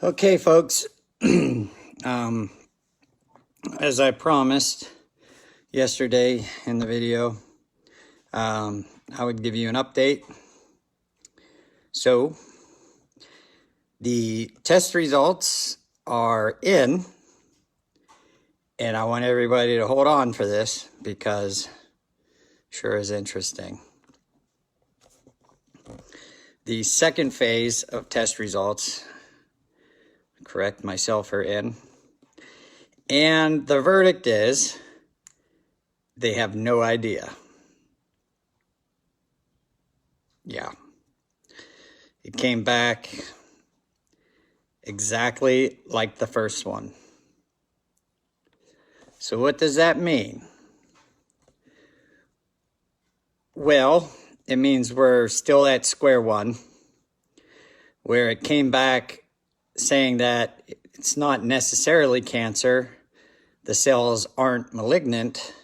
Okay, folks, as I promised yesterday in the video, I would give you an update. So, the test results are in, and I want everybody to hold on for this because it sure is interesting. The second phase of test results, correct myself, are in. And the verdict is, they have no idea. Yeah. It came back exactly like the first one. So what does that mean? Well, it means we're still at square one, where it came back saying that it's not necessarily cancer, the cells aren't malignant,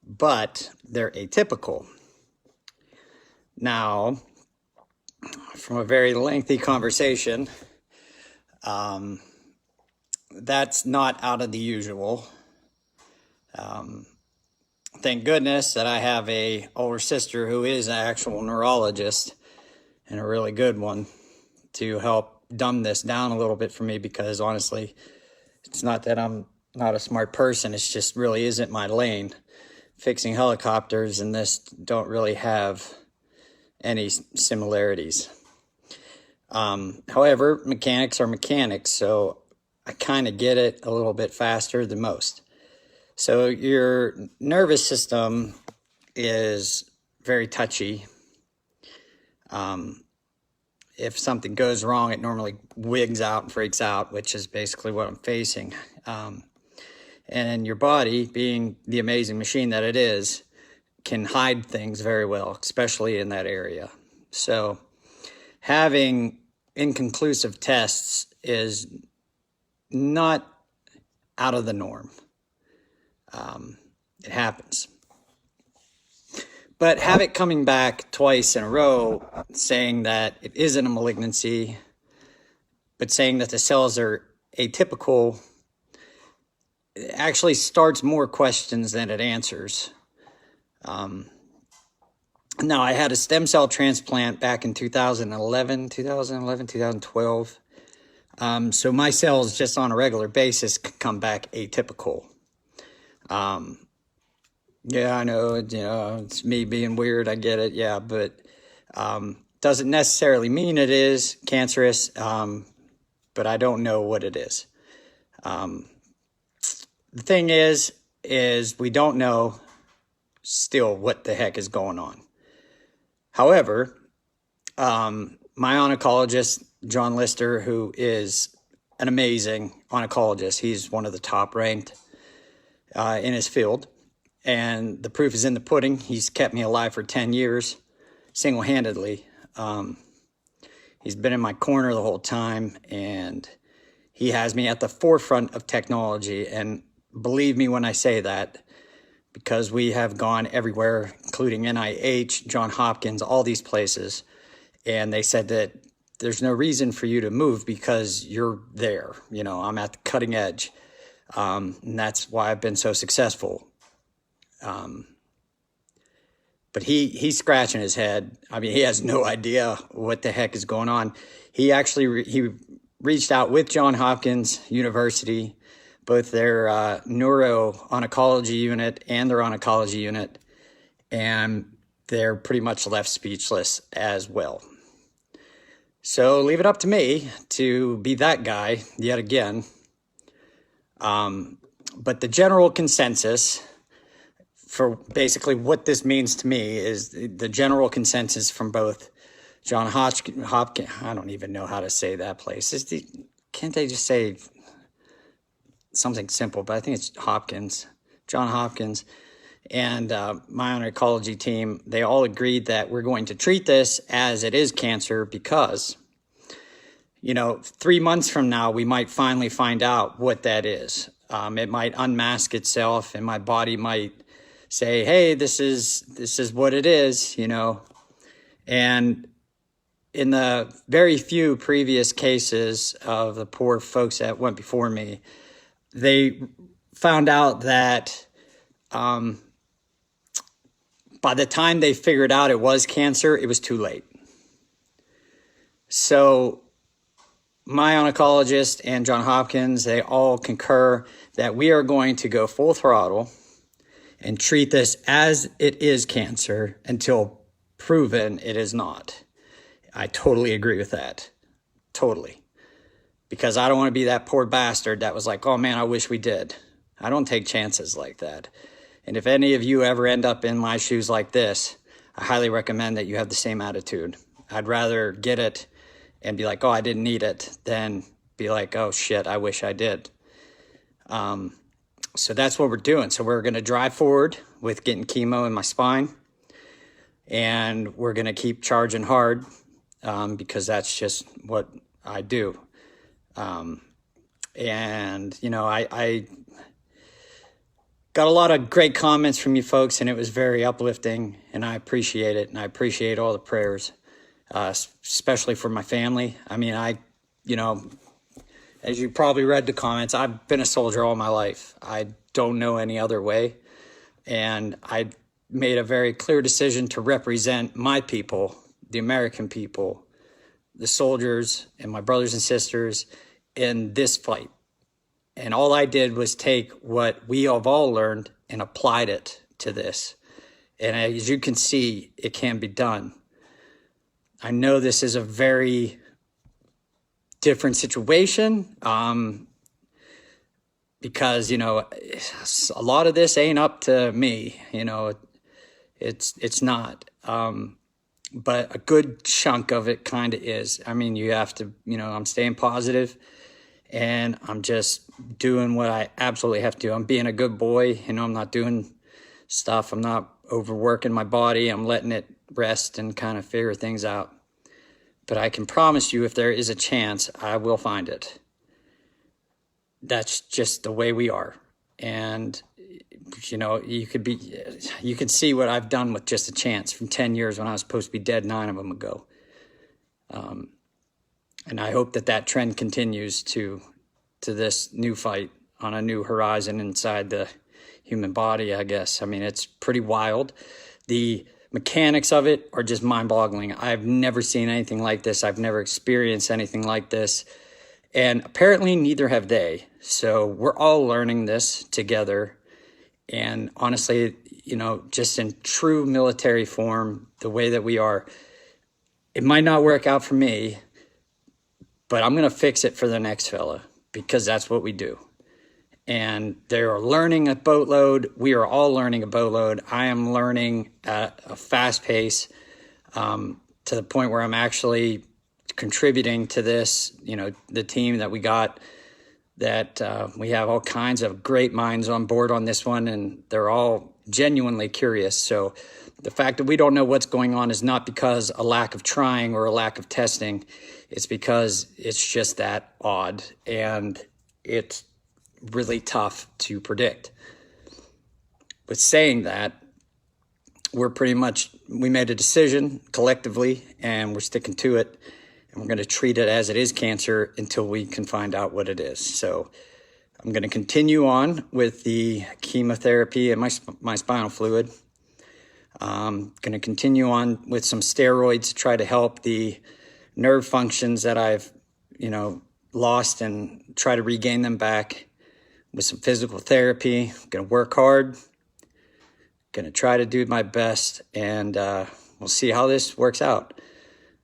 but they're atypical. Now, from a very lengthy conversation, that's not out of the usual. Thank goodness that I have a older sister who is an actual neurologist, and a really good one, to help dumb this down a little bit for me, because honestly, it's not that I'm not a smart person, it's just really isn't my lane. Fixing helicopters and this don't really have any similarities. However, mechanics are mechanics, so I kind of get it a little bit faster than most. So your nervous system is very touchy. If something goes wrong, it normally wigs out and freaks out, which is basically what I'm facing. And your body, being the amazing machine that it is, can hide things very well, especially in that area. So having inconclusive tests is not out of the norm. It happens. But have it coming back twice in a row saying that it isn't a malignancy, but saying that the cells are atypical, it actually starts more questions than it answers. Now, I had a stem cell transplant back in 2012. So my cells, just on a regular basis, come back atypical. Yeah, I know, it's me being weird, I get it, yeah, but doesn't necessarily mean it is cancerous, but I don't know what it is. The thing is we don't know still what the heck is going on. However, my oncologist, John Lister, who is an amazing oncologist, he's one of the top ranked in his field, and the proof is in the pudding. He's kept me alive for 10 years, single-handedly. He's been in my corner the whole time, and he has me at the forefront of technology. And believe me when I say that, because we have gone everywhere, including NIH, Johns Hopkins, all these places, and they said that there's no reason for you to move because you're there. I'm at the cutting edge, and that's why I've been so successful. But he's scratching his head. I mean, he has no idea what the heck is going on. He actually he reached out with Johns Hopkins University, both their neuro-oncology unit and their oncology unit, and they're pretty much left speechless as well. So leave it up to me to be that guy yet again. But the general consensus for basically what this means to me is the general consensus from both John Hodgkins, I don't even know how to say that place. Can't they just say something simple? But I think it's Hopkins, John Hopkins, and my oncology team, they all agreed that we're going to treat this as it is cancer because, 3 months from now, we might finally find out what that is. It might unmask itself, and my body might say, hey, this is what it is, and in the very few previous cases of the poor folks that went before me, they found out that by the time they figured out it was cancer, it was too late. So my oncologist and John Hopkins, they all concur that we are going to go full throttle and treat this as it is cancer until proven it is not. I totally agree with that. Totally. Because I don't want to be that poor bastard that was like, oh man, I wish we did. I don't take chances like that. And if any of you ever end up in my shoes like this, I highly recommend that you have the same attitude. I'd rather get it and be like, oh, I didn't need it, than be like, oh shit, I wish I did. So that's what we're doing. So we're going to drive forward with getting chemo in my spine, and we're going to keep charging hard because that's just what I do. And, you know, I got a lot of great comments from you folks, and it was very uplifting, and I appreciate it. And I appreciate all the prayers, especially for my family. I mean, you know, as you probably read the comments, I've been a soldier all my life. I don't know any other way. And I made a very clear decision to represent my people, the American people, the soldiers and my brothers and sisters in this fight. And all I did was take what we have all learned and applied it to this. And as you can see, it can be done. I know this is a very different situation because, you know, a lot of this ain't up to me. You know, it's not. But a good chunk of it kind of is. I mean, you have to, you know, I'm staying positive and I'm just doing what I absolutely have to do. I'm being a good boy. You know, I'm not doing stuff. I'm not overworking my body. I'm letting it rest and kind of figure things out. But I can promise you, if there is a chance, I will find it. That's just the way we are. And, you know, you can see what I've done with just a chance from 10 years when I was supposed to be dead 9 of them ago. And I hope that that trend continues to this new fight on a new horizon inside the human body, I guess. I mean, it's pretty wild. The mechanics of it are just mind-boggling. I've never seen anything like this. I've never experienced anything like this. And apparently neither have they. So we're all learning this together. And honestly, you know, just in true military form, the way that we are, it might not work out for me, but I'm going to fix it for the next fella because that's what we do. And they're learning a boatload. We are all learning a boatload. I am learning at a fast pace to the point where I'm actually contributing to this, you know, the team that we got, that we have all kinds of great minds on board on this one, and they're all genuinely curious. So the fact that we don't know what's going on is not because a lack of trying or a lack of testing. It's because it's just that odd, and it's really tough to predict. But saying that, we made a decision collectively, and we're sticking to it, and we're going to treat it as it is cancer until we can find out what it is. So I'm going to continue on with the chemotherapy and my spinal fluid. I'm going to continue on with some steroids to try to help the nerve functions that I've, you know, lost, and try to regain them back with some physical therapy. I'm going to work hard, going to try to do my best, and we'll see how this works out.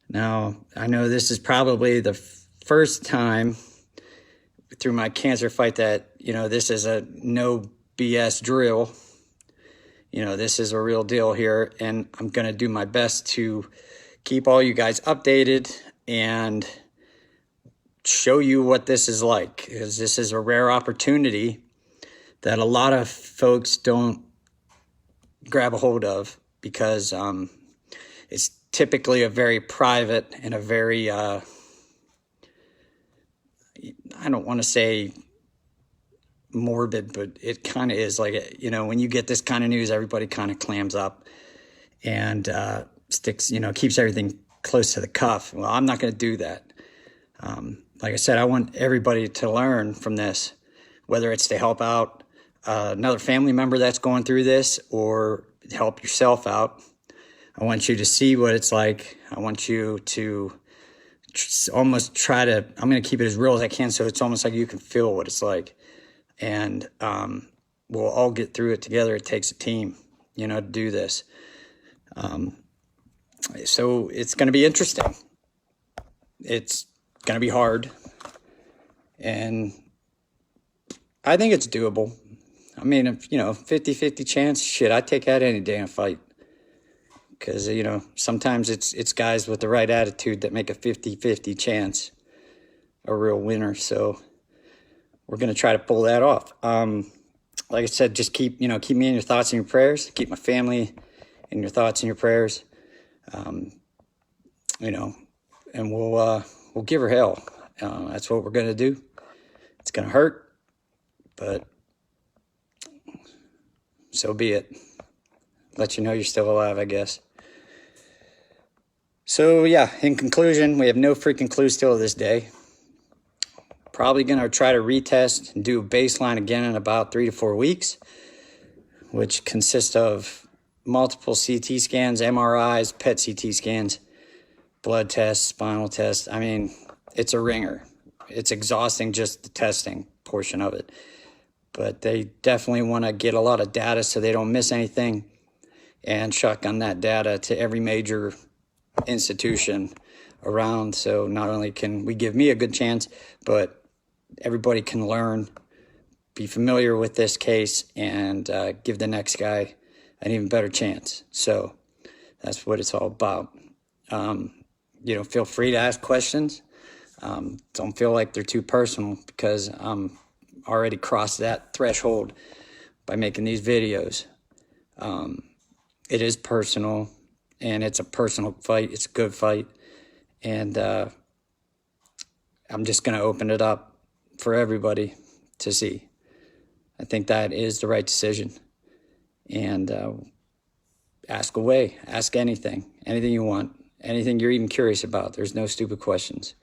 Now, I know this is probably the first time through my cancer fight that, you know, this is a no BS drill. You know, this is a real deal here, and I'm going to do my best to keep all you guys updated and show you what this is like, because this is a rare opportunity that a lot of folks don't grab a hold of, because it's typically a very private and a very, I don't want to say morbid, but it kind of is like, you know, when you get this kind of news, everybody kind of clams up and sticks, you know, keeps everything close to the cuff. Well, I'm not going to do that. Like I said, I want everybody to learn from this, whether it's to help out another family member that's going through this or help yourself out. I want you to see what it's like. I want you to almost try to, I'm going to keep it as real as I can so it's almost like you can feel what it's like. And we'll all get through it together. It takes a team, to do this. So it's going to be interesting. It's going to be hard. And I think it's doable. I mean, if, 50-50 chance, shit, I'd take that any day in a fight. Because, sometimes it's guys with the right attitude that make a 50-50 chance a real winner. So we're going to try to pull that off. Like I said, just keep me in your thoughts and your prayers. Keep my family in your thoughts and your prayers. And we'll give her hell. That's what we're going to do. It's going to hurt, but so be it. Let you know you're still alive, I guess. So, yeah, in conclusion, we have no freaking clue still to this day. Probably going to try to retest and do a baseline again in about 3 to 4 weeks, which consists of multiple CT scans, MRIs, PET CT scans, blood tests, spinal tests. I mean, it's a ringer. It's exhausting, just the testing portion of it. But they definitely want to get a lot of data so they don't miss anything and shotgun that data to every major institution around. So not only can we give me a good chance, but everybody can learn, be familiar with this case, and give the next guy an even better chance. So that's what it's all about. Feel free to ask questions. Don't feel like they're too personal because I'm already crossed that threshold by making these videos. It is personal, and it's a personal fight. It's a good fight. And I'm just going to open it up for everybody to see. I think that is the right decision. And ask away. Ask anything you want, anything you're even curious about. There's no stupid questions.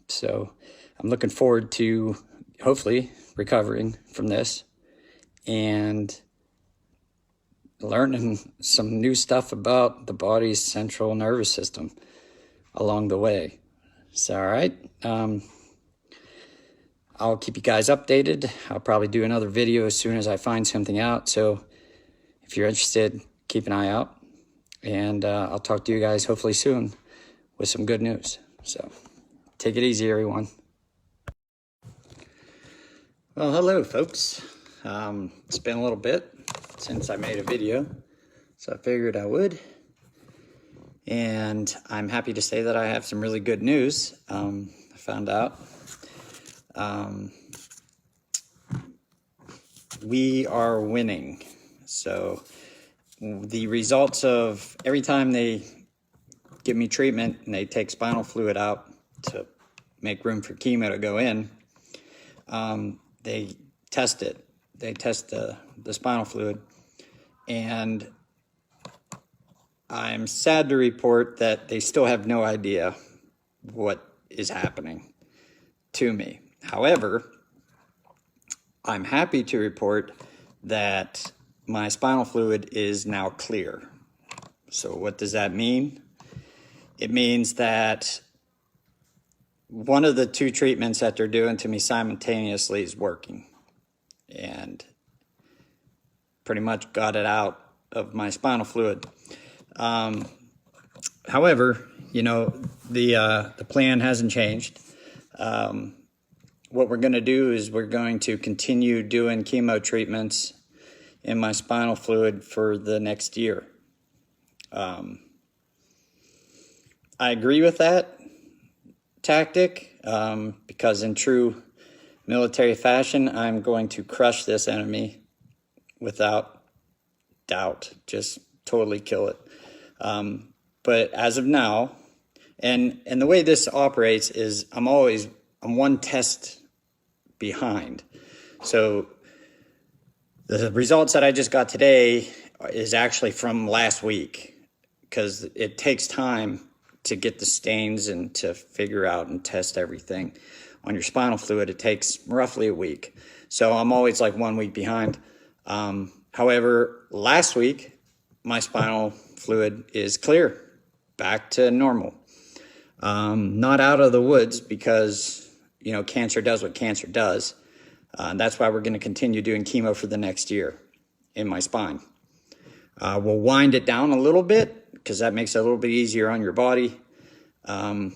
So I'm looking forward to hopefully recovering from this and learning some new stuff about the body's central nervous system along the way. So, all right. I'll keep you guys updated. I'll probably do another video as soon as I find something out. So if you're interested, keep an eye out. And I'll talk to you guys hopefully soon with some good news. So take it easy, everyone. Well, hello, folks. It's been a little bit since I made a video, so I figured I would. And I'm happy to say that I have some really good news. I found out we are winning. So the results of every time they give me treatment and they take spinal fluid out to make room for chemo to go in, they test it. They test the spinal fluid. And I'm sad to report that they still have no idea what is happening to me. However, I'm happy to report that my spinal fluid is now clear. So what does that mean? It means that one of the 2 treatments that they're doing to me simultaneously is working. And pretty much got it out of my spinal fluid. However, the plan hasn't changed. What we're going to do is we're going to continue doing chemo treatments in my spinal fluid for the next year. I agree with that tactic because in true military fashion, I'm going to crush this enemy without doubt, just totally kill it. But as of now, and the way this operates is I'm one test behind. So the results that I just got today is actually from last week because it takes time to get the stains and to figure out and test everything. On your spinal fluid, it takes roughly a week. So I'm always like 1 week behind. However, last week, my spinal fluid is clear, back to normal. Not out of the woods because, cancer does what cancer does. That's why we're going to continue doing chemo for the next year in my spine. We'll wind it down a little bit because that makes it a little bit easier on your body. And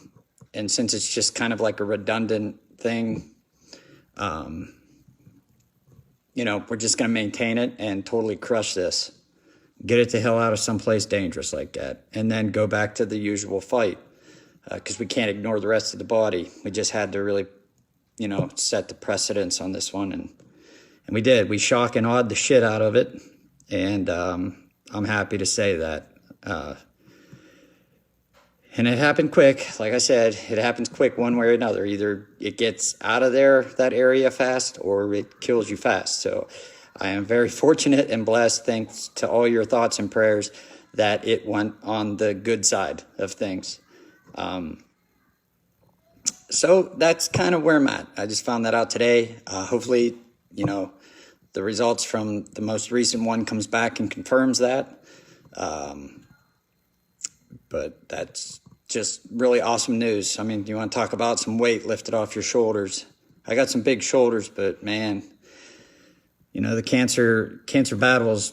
since it's just kind of like a redundant thing, we're just going to maintain it and totally crush this. Get it the hell out of someplace dangerous like that. And then go back to the usual fight because we can't ignore the rest of the body. We just had to really, set the precedence on this one. And we did. We shock and awed the shit out of it. And I'm happy to say that. And it happened quick. Like I said, it happens quick one way or another. Either it gets out of that area fast, or it kills you fast. So I am very fortunate and blessed, thanks to all your thoughts and prayers, that it went on the good side of things. So that's kind of where I'm at. I just found that out today. Hopefully, the results from the most recent one comes back and confirms that. But that's just really awesome news. I mean, you want to talk about some weight lifted off your shoulders. I got some big shoulders, but man, the cancer battle is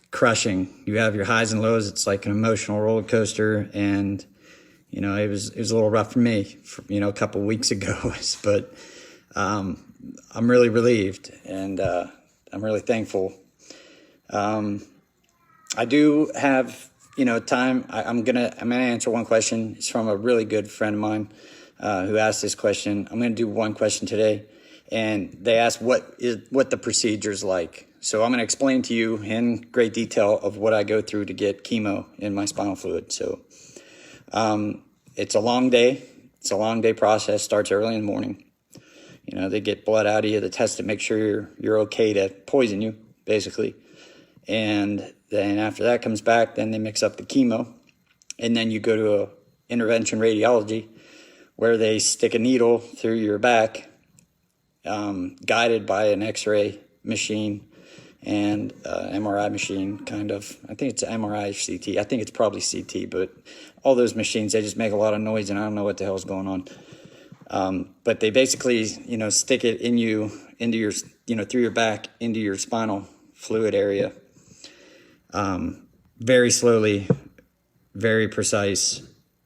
crushing. You have your highs and lows. It's like an emotional roller coaster. And, it was a little rough for me, a couple of weeks ago, but I'm really relieved and I'm really thankful. I do have time. I'm gonna answer one question. It's from a really good friend of mine who asked this question. I'm gonna do one question today, and they asked what the procedure's like. So I'm gonna explain to you in great detail of what I go through to get chemo in my spinal fluid. So it's a long day. It's a long day process. Starts early in the morning. They get blood out of you. They test to make sure you're okay to poison you, basically. And then after that comes back, then they mix up the chemo. And then you go to a intervention radiology where they stick a needle through your back, guided by an X-ray machine and MRI machine, kind of. I think it's MRI or CT. I think it's probably CT, but all those machines, they just make a lot of noise, and I don't know what the hell's going on. But they basically, stick it into your, through your back into your spinal fluid area. Very slowly, very precise,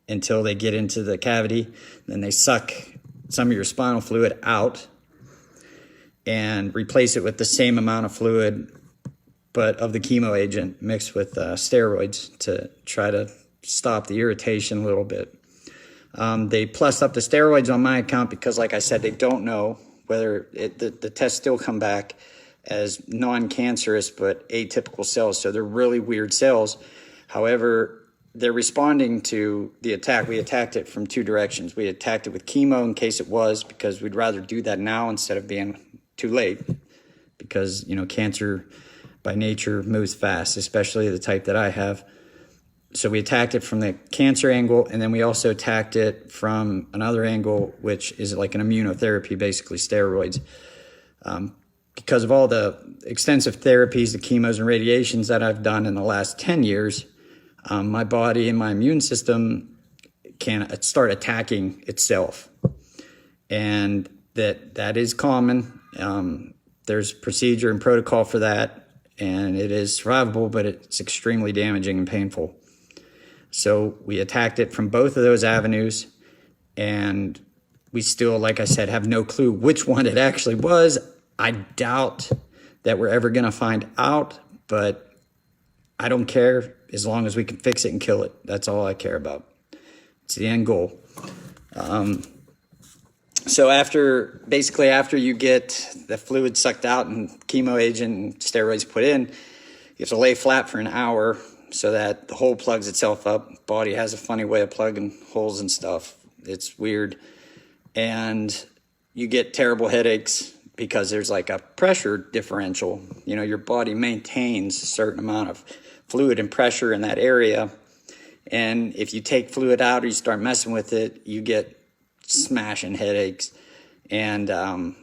until they get into the cavity. Then they suck some of your spinal fluid out and replace it with the same amount of fluid, but of the chemo agent mixed with steroids to try to stop the irritation a little bit. They plus up the steroids on my account because, like I said, they don't know whether the tests still come back as non-cancerous but atypical cells. So they're really weird cells. However, they're responding to the attack. We attacked it from two directions. We attacked it with chemo in case it was, because we'd rather do that now instead of being too late, because, cancer by nature moves fast, especially the type that I have. So we attacked it from the cancer angle, and then we also attacked it from another angle, which is like an immunotherapy, basically steroids. Because of all the extensive therapies, the chemos and radiations that I've done in the last 10 years, my body and my immune system can start attacking itself. And that is common. There's procedure and protocol for that, and it is survivable, but it's extremely damaging and painful. So we attacked it from both of those avenues, and we still, like I said, have no clue which one it actually was. I doubt that we're ever going to find out, but I don't care as long as we can fix it and kill it. That's all I care about. It's the end goal. So after you get the fluid sucked out and chemo agent and steroids put in, you have to lay flat for an hour so that the hole plugs itself up. Body has a funny way of plugging holes and stuff. It's weird. And you get terrible headaches because there's like a pressure differential. Your body maintains a certain amount of fluid and pressure in that area. And if you take fluid out or you start messing with it, you get smashing headaches. And I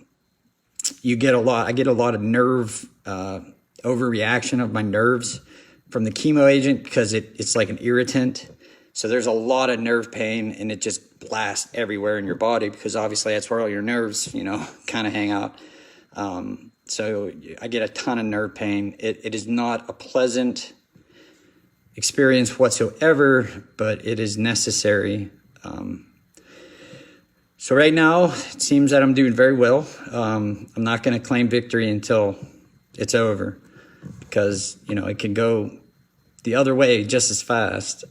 get a lot of nerve overreaction of my nerves from the chemo agent because it's like an irritant. So there's a lot of nerve pain, and it just blasts everywhere in your body because obviously that's where all your nerves, kind of hang out. So I get a ton of nerve pain. It is not a pleasant experience whatsoever, but it is necessary. So right now, it seems that I'm doing very well. I'm not going to claim victory until it's over because, it can go the other way just as fast.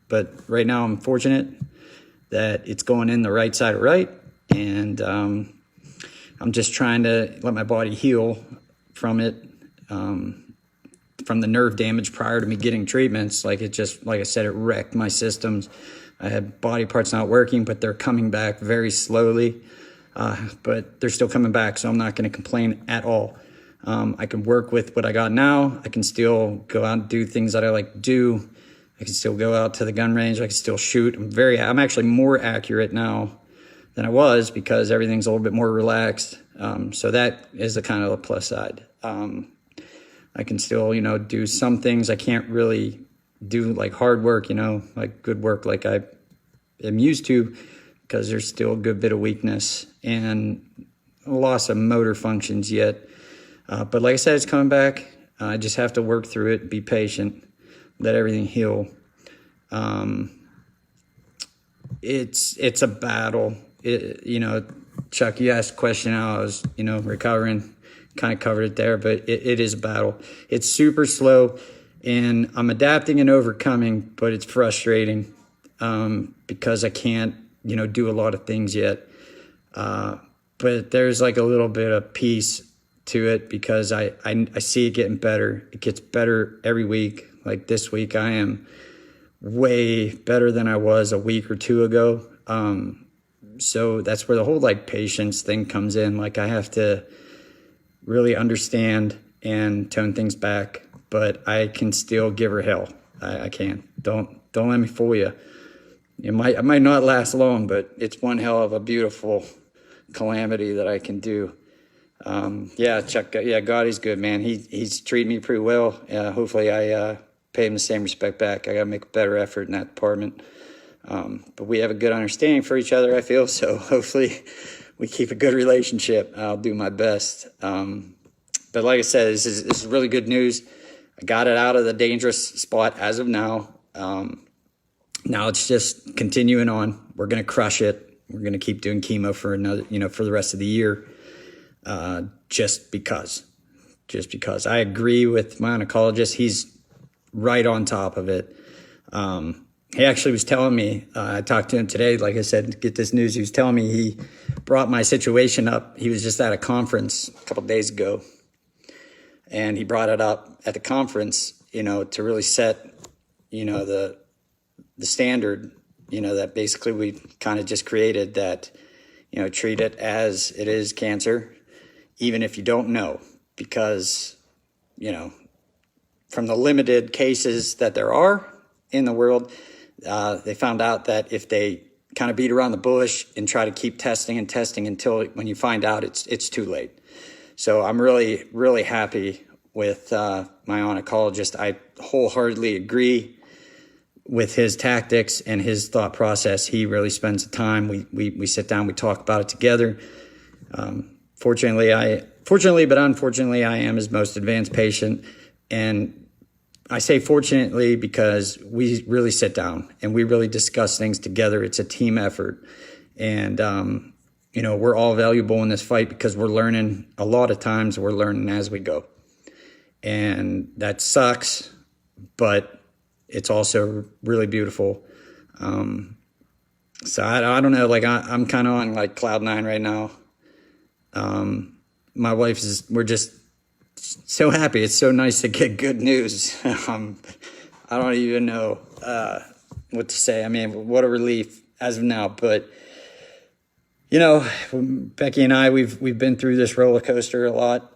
But right now, I'm fortunate that it's going in the right side of right. And I'm just trying to let my body heal from it, from the nerve damage prior to me getting treatments. Like I said, it wrecked my systems. I had body parts not working, but they're coming back very slowly. But they're still coming back, so I'm not going to complain at all. I can work with what I got now. I can still go out and do things that I like to do. I can still go out to the gun range. I can still shoot. I'm actually more accurate now than I was because everything's a little bit more relaxed. So that is the kind of the plus side. I can still, do some things I can't really do, like hard work, like good work like I am used to, because there's still a good bit of weakness and a loss of motor functions yet. But like I said, it's coming back. I just have to work through it, be patient, let everything heal. It's a battle. Chuck, you asked a question how I was, recovering, kind of covered it there, but it is a battle. It's super slow, and I'm adapting and overcoming, but it's frustrating because I can't, do a lot of things yet. But there's like a little bit of peace to it because I see it getting better. It gets better every week. Like this week, I am way better than I was a week or two ago. So that's where the whole patience thing comes in. Like I have to really understand and tone things back, but I can still give her hell. I can. Don't let me fool you. I might not last long, but it's one hell of a beautiful calamity that I can do. Chuck. Yeah, God, he's good, man. He's treated me pretty well. Hopefully, I pay him the same respect back. I got to make a better effort in that department. But we have a good understanding for each other, I feel. So hopefully, we keep a good relationship. I'll do my best. But like I said, this is really good news. I got it out of the dangerous spot as of now. Now it's just continuing on. We're going to crush it. We're going to keep doing chemo for another, for the rest of the year. Just because I agree with my oncologist. He's right on top of it. He actually was telling me, I talked to him today, like I said, to get this news. He was telling me he brought my situation up. He was just at a conference a couple of days ago, and he brought it up at the conference, to really set, the standard, that basically we kind of just created, that, treat it as it is cancer, even if you don't know, because, from the limited cases that there are in the world, they found out that if they kind of beat around the bush and try to keep testing and testing until when you find out it's too late. So I'm really, really happy with my oncologist. I wholeheartedly agree with his tactics and his thought process. He really spends the time. We sit down, we talk about it together. Fortunately, but unfortunately, I am his most advanced patient. And I say fortunately because we really sit down and we really discuss things together. It's a team effort. And, we're all valuable in this fight because we're learning. A lot of times we're learning as we go. And that sucks, but it's also really beautiful. So I don't know, I'm kind of on cloud nine right now. My wife we're just so happy. It's so nice to get good news. I don't even know what to say. I mean, what a relief as of now. But, Becky and I, we've been through this roller coaster a lot.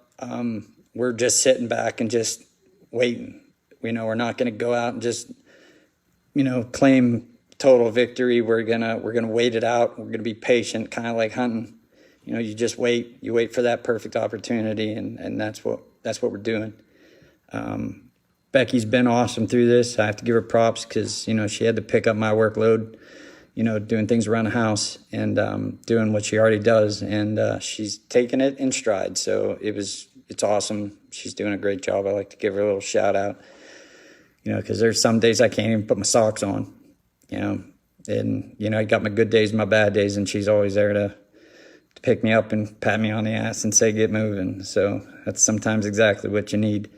We're just sitting back and just waiting. We're not going to go out and just claim total victory. We're gonna wait it out. We're gonna be patient, kind of like hunting. You just wait. You wait for that perfect opportunity, and that's what we're doing. Becky's been awesome through this. I have to give her props because she had to pick up my workload, doing things around the house and doing what she already does, and she's taken it in stride. So it's awesome. She's doing a great job. I like to give her a little shout out, because there's some days I can't even put my socks on, and I got my good days, my bad days, and she's always there to pick me up and pat me on the ass and say, get moving. So that's sometimes exactly what you need.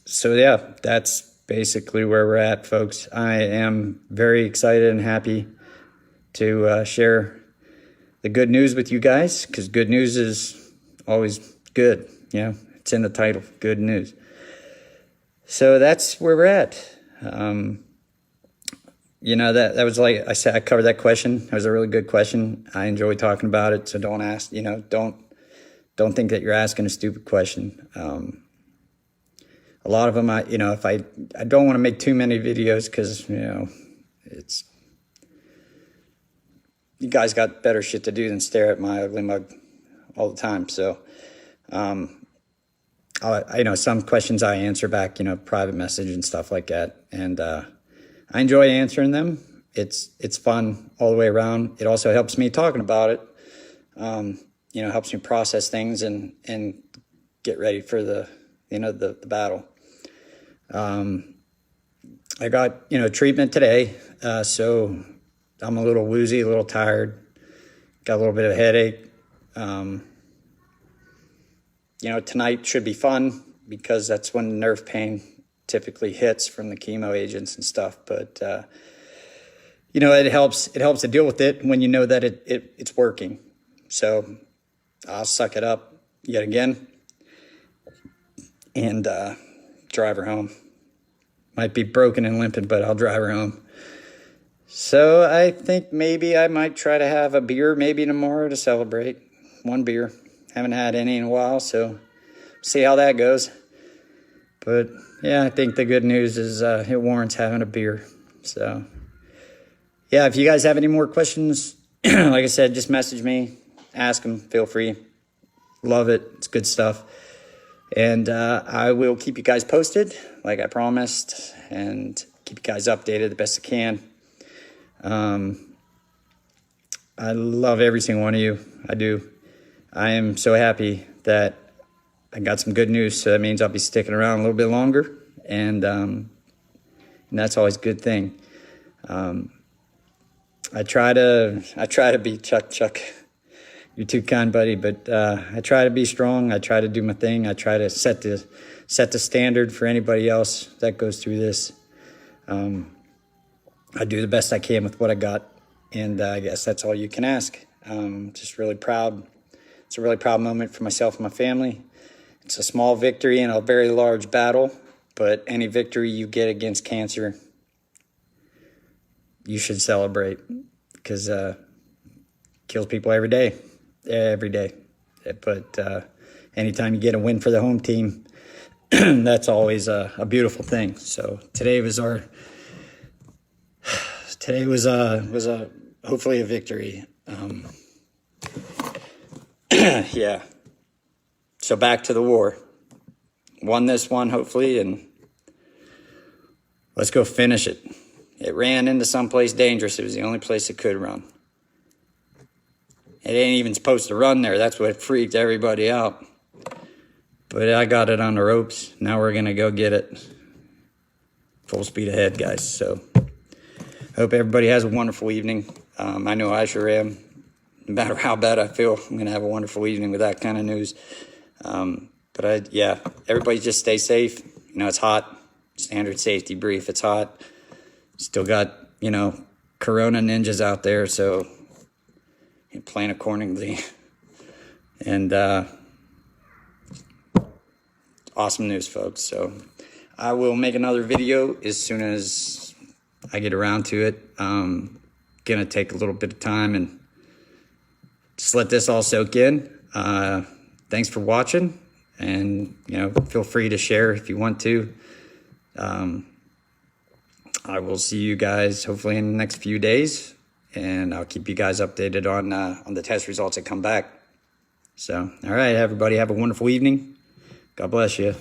So yeah, that's basically where we're at, folks. I am very excited and happy to share the good news with you guys, because good news is always good. It's in the title, good news. So that's where we're at. That was, like I said, I covered that question. That was a really good question. I enjoy talking about it. So don't ask, don't think that you're asking a stupid question. A lot of them, I don't want to make too many videos because, you guys got better shit to do than stare at my ugly mug all the time. So, some questions I answer back, private message and stuff like that. And, I enjoy answering them. It's fun all the way around. It also helps me talking about it. Helps me process things and get ready for the battle. I got, treatment today. So I'm a little woozy, a little tired, got a little bit of a headache. Tonight should be fun because that's when nerve pain typically hits from the chemo agents and stuff. But, it helps to deal with it when you know that it's working. So I'll suck it up yet again and drive her home. Might be broken and limping, but I'll drive her home. So I think maybe I might try to have a beer maybe tomorrow to celebrate. One beer. Haven't had any in a while, so see how that goes. But yeah, I think the good news is it warrants having a beer. So yeah, if you guys have any more questions, like I said, just message me, ask them, feel free. Love it. It's good stuff. And I will keep you guys posted, like I promised, and keep you guys updated the best I can. I love every single one of you. I do. I am so happy that I got some good news, so that means I'll be sticking around a little bit longer, and that's always a good thing. I try to be Chuck. You're too kind, buddy, but I try to be strong. I try to do my thing. I try to set the standard for anybody else that goes through this. I do the best I can with what I got, and I guess that's all you can ask. Just really proud. It's a really proud moment for myself and my family. It's a small victory in a very large battle, but any victory you get against cancer, you should celebrate, because kills people every day. But anytime you get a win for the home team, that's always a beautiful thing. So today was hopefully a victory. Yeah. So back to the war. Won this one, hopefully, and let's go finish it. It ran into someplace dangerous. It was the only place it could run. It ain't even supposed to run there. That's what freaked everybody out. But I got it on the ropes. Now we're going to go get it. Full speed ahead, guys. So hope everybody has a wonderful evening. I know I sure am. No matter how bad I feel, I'm going to have a wonderful evening with that kind of news. Everybody just stay safe. It's hot. Standard safety brief. It's hot. Still got, Corona ninjas out there, so plan accordingly. And awesome news, folks. So I will make another video as soon as I get around to it. Gonna take a little bit of time and just let this all soak in. Thanks for watching, and feel free to share if you want to. I will see you guys hopefully in the next few days, and I'll keep you guys updated on the test results that come back. So, all right, everybody, have a wonderful evening. God bless you.